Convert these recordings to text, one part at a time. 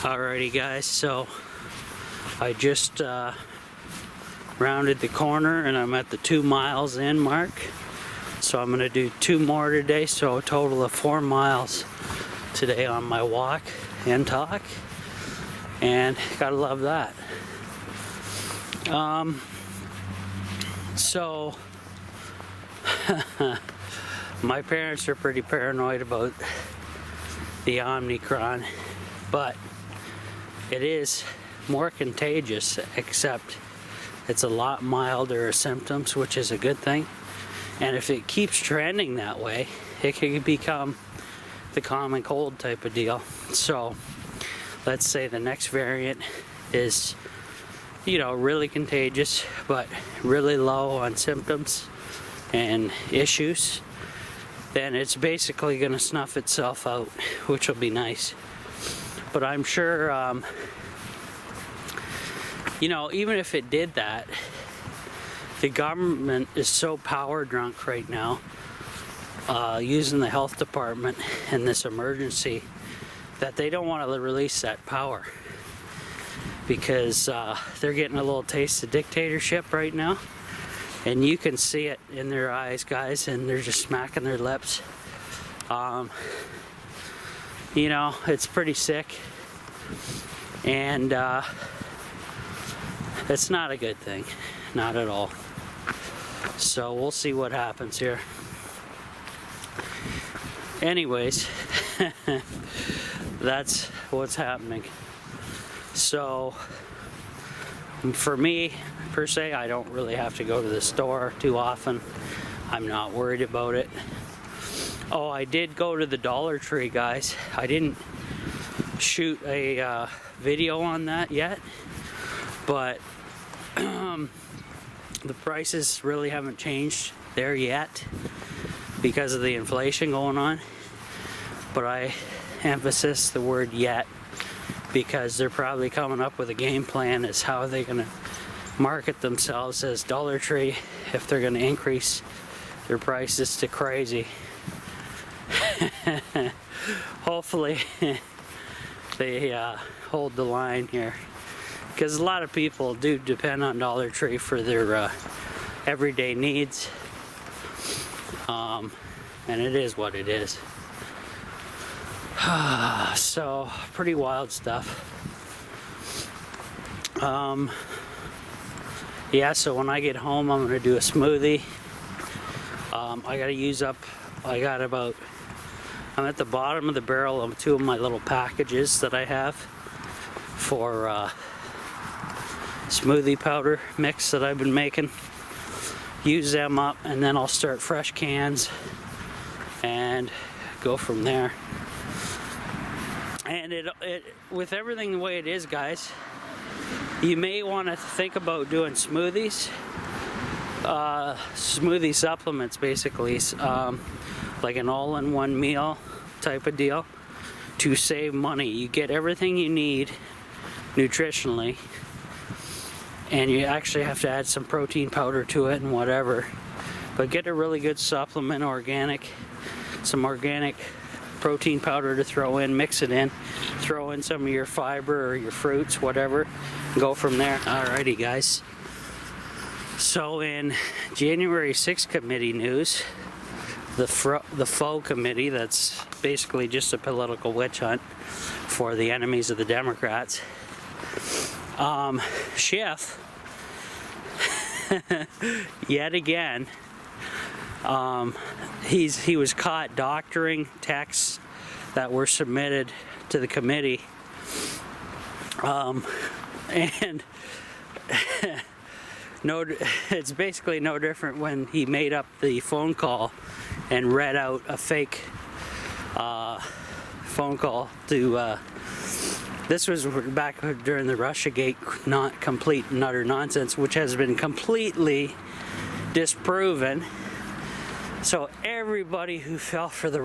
Alrighty guys, so I just rounded the corner and I'm at the 2 miles in mark. So I'm going to do 2 more today, so a total of 4 miles today on my walk and talk. And gotta love that. So my parents are pretty paranoid about the Omicron, but it is more contagious, except it's a lot milder symptoms, which is a good thing. And if it keeps trending that way, it could become the common cold type of deal. So let's say the next variant is, you know, really contagious, but really low on symptoms and issues, then it's basically going to snuff itself out, which will be nice. But I'm sure, you know, even if it did that, the government is so power drunk right now, using the health department in this emergency, that they don't want to release that power because they're getting a little taste of dictatorship right now, and you can see it in their eyes, guys, and they're just smacking their lips. You know, it's pretty sick, and it's not a good thing, not at all. So we'll see what happens here. Anyways, that's what's happening. So for me, per se, I don't really have to go to the store too often. I'm not worried about it. Oh, I did go to the Dollar Tree, guys. I didn't shoot a video on that yet, but the prices really haven't changed there yet because of the inflation going on. But I emphasize the word yet because they're probably coming up with a game plan as how they're going to market themselves as Dollar Tree if they're going to increase their prices to crazy. Hopefully they hold the line here, because a lot of people do depend on Dollar Tree for their everyday needs, and it is what it is. So pretty wild stuff. Yeah, so when I get home, I'm gonna do a smoothie. I gotta use up, I'm at the bottom of the barrel of 2 of my little packages that I have for smoothie powder mix that I've been making. Use them up, and then I'll start fresh cans and go from there. And it with everything the way it is, guys, you may want to think about doing smoothies, smoothie supplements, basically, like an all-in-one meal type of deal to save money. You get everything you need nutritionally, and you actually have to add some protein powder to it and whatever, but get a really good supplement, some organic protein powder to throw in, mix it in, throw in some of your fiber or your fruits, whatever, go from there. Alrighty guys, so in January 6th committee news, the faux committee, that's basically just a political witch hunt for the enemies of the Democrats, Schiff yet again, he was caught doctoring texts that were submitted to the committee, and it's basically no different when he made up the phone call and read out a fake phone call to this was back during the Russiagate not complete and utter nonsense, which has been completely disproven. So everybody who fell for the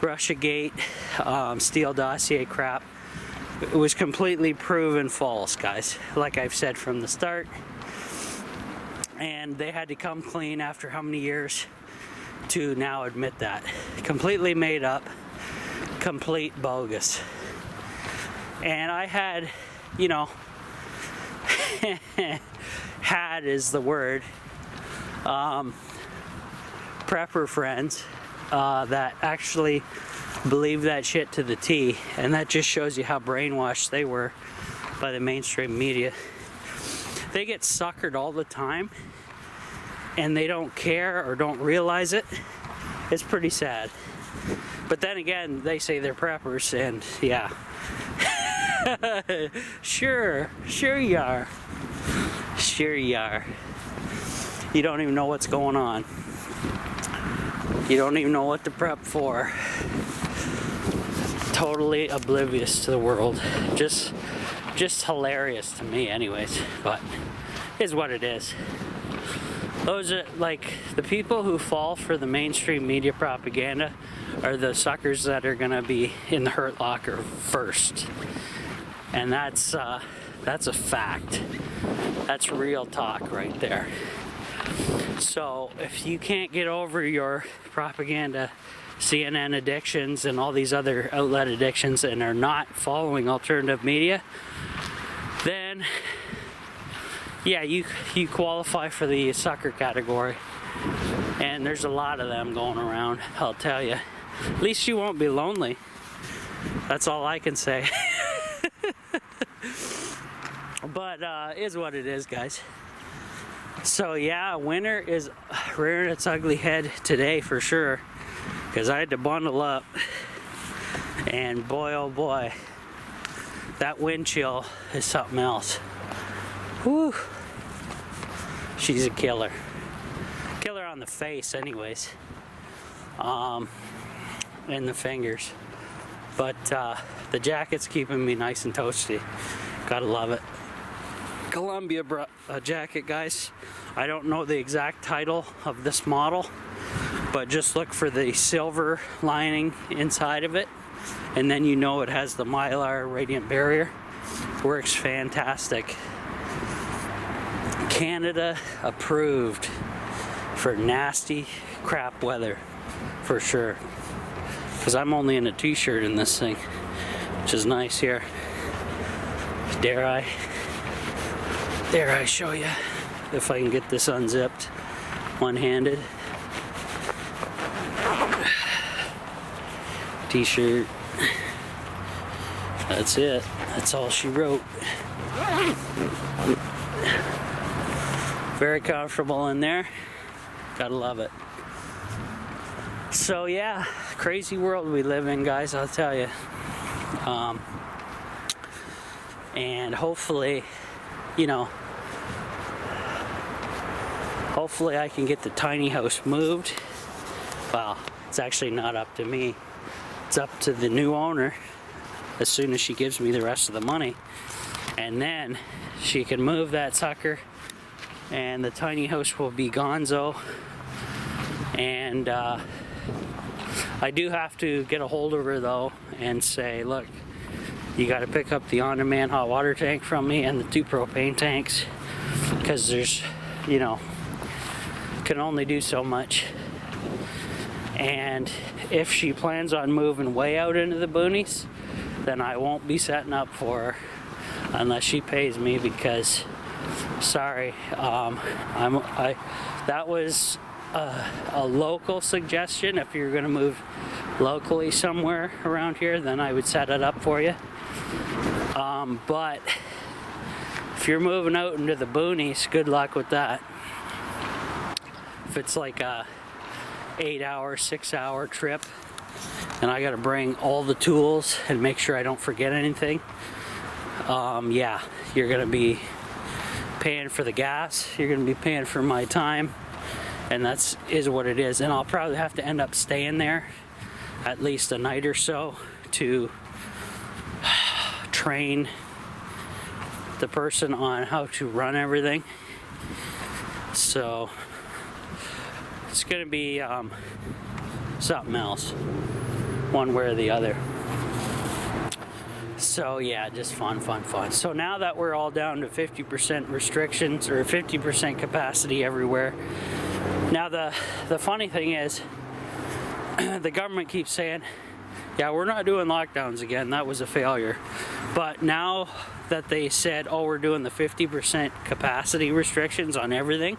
Russiagate Steele dossier crap, it was completely proven false, guys, like I've said from the start. And they had to come clean after how many years to now admit that. Completely made up, complete bogus. And I had, you know, had is the word, prepper friends that actually believe that shit to the T, and that just shows you how brainwashed they were by the mainstream media. They get suckered all the time, and they don't care or don't realize it. It's pretty sad. But then again, they say they're preppers, and yeah. Sure you are. Sure you are. You don't even know what's going on. You don't even know what to prep for. Totally oblivious to the world. Just hilarious to me anyways, but is what it is. Those are like the people who fall for the mainstream media propaganda are the suckers that are gonna be in the hurt locker first. And that's a fact. That's real talk right there. So if you can't get over your propaganda, CNN addictions and all these other outlet addictions and are not following alternative media, then yeah, you qualify for the sucker category. And there's a lot of them going around, I'll tell you. At least you won't be lonely. That's all I can say. But is what it is, guys. So yeah, winter is rearing its ugly head today for sure, because I had to bundle up, and boy oh boy, that wind chill is something else. Whew. She's a killer. Killer on the face anyways, and the fingers. But the jacket's keeping me nice and toasty. Gotta love it. Columbia jacket, guys. I don't know the exact title of this model, but just look for the silver lining inside of it, and then you know it has the Mylar radiant barrier. Works fantastic. Canada approved for nasty crap weather for sure, because I'm only in a t-shirt in this thing, which is nice here. Dare I show you if I can get this unzipped one-handed. T-shirt. That's it. That's all she wrote. Very comfortable in there. Gotta love it. So yeah, crazy world we live in, guys, I'll tell you. And hopefully, you know, hopefully I can get the tiny house moved. Well, it's actually not up to me. It's up to the new owner as soon as she gives me the rest of the money. And then she can move that sucker and the tiny house will be gonzo. And I do have to get a hold of her though and say, look, you got to pick up the on-demand hot water tank from me and the 2 propane tanks, because there's, you know, can only do so much. And if she plans on moving way out into the boonies, then I won't be setting up for her unless she pays me, because sorry, that was a local suggestion. If you're gonna move locally somewhere around here, then I would set it up for you. But if you're moving out into the boonies, good luck with that. If it's like a 8-hour, 6-hour trip and I gotta bring all the tools and make sure I don't forget anything, yeah, you're gonna be paying for the gas, you're gonna be paying for my time, and that's what it is. And I'll probably have to end up staying there at least a night or so to train the person on how to run everything. So it's gonna be something else, one way or the other. So yeah, just fun. So now that we're all down to 50% restrictions or 50% capacity everywhere, now the funny thing is, the government keeps saying Yeah, we're not doing lockdowns again. That was a failure. But now that they said, oh, we're doing the 50% capacity restrictions on everything,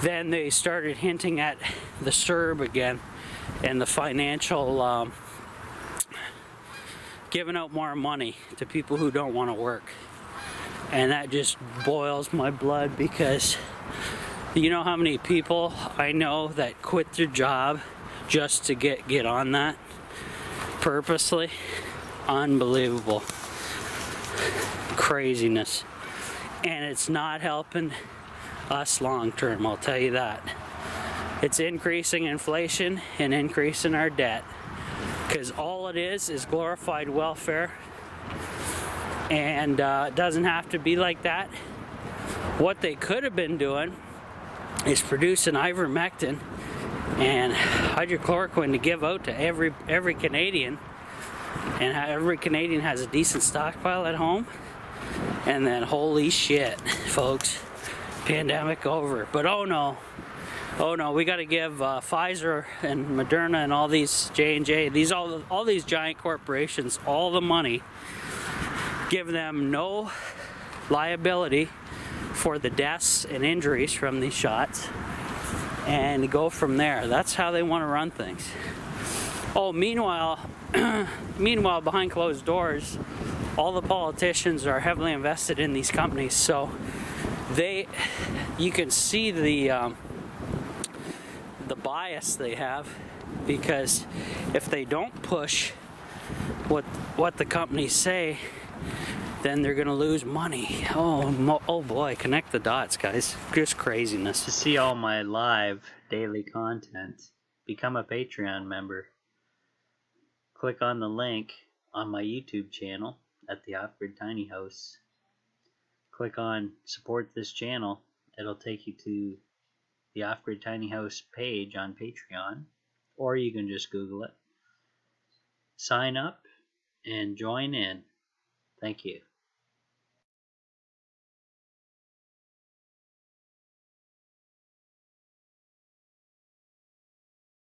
then they started hinting at the CERB again and the financial giving out more money to people who don't want to work. And that just boils my blood, because you know how many people I know that quit their job just to get on that purposely? Unbelievable. Craziness. And it's not helping us long term, I'll tell you that. It's increasing inflation and increasing our debt, because all it is glorified welfare. And it doesn't have to be like that. What they could have been doing is producing ivermectin and hydrochloroquine to give out to every Canadian, and every Canadian has a decent stockpile at home. And then holy shit, folks, pandemic over. But oh no, we got to give Pfizer and Moderna and all these J&J, all these giant corporations all the money. Give them no liability for the deaths and injuries from these shots, and go from there. That's how they want to run things. Oh, meanwhile, behind closed doors, all the politicians are heavily invested in these companies, so you can see the bias they have, because if they don't push what the companies say, then they're gonna lose money. Oh boy, connect the dots, guys. Just craziness. To see all my live daily content, become a Patreon member. Click on the link on my YouTube channel at the Off-Grid Tiny House. Click on support this channel. It'll take you to the Off-Grid Tiny House page on Patreon, or you can just Google it. Sign up and join in. Thank you.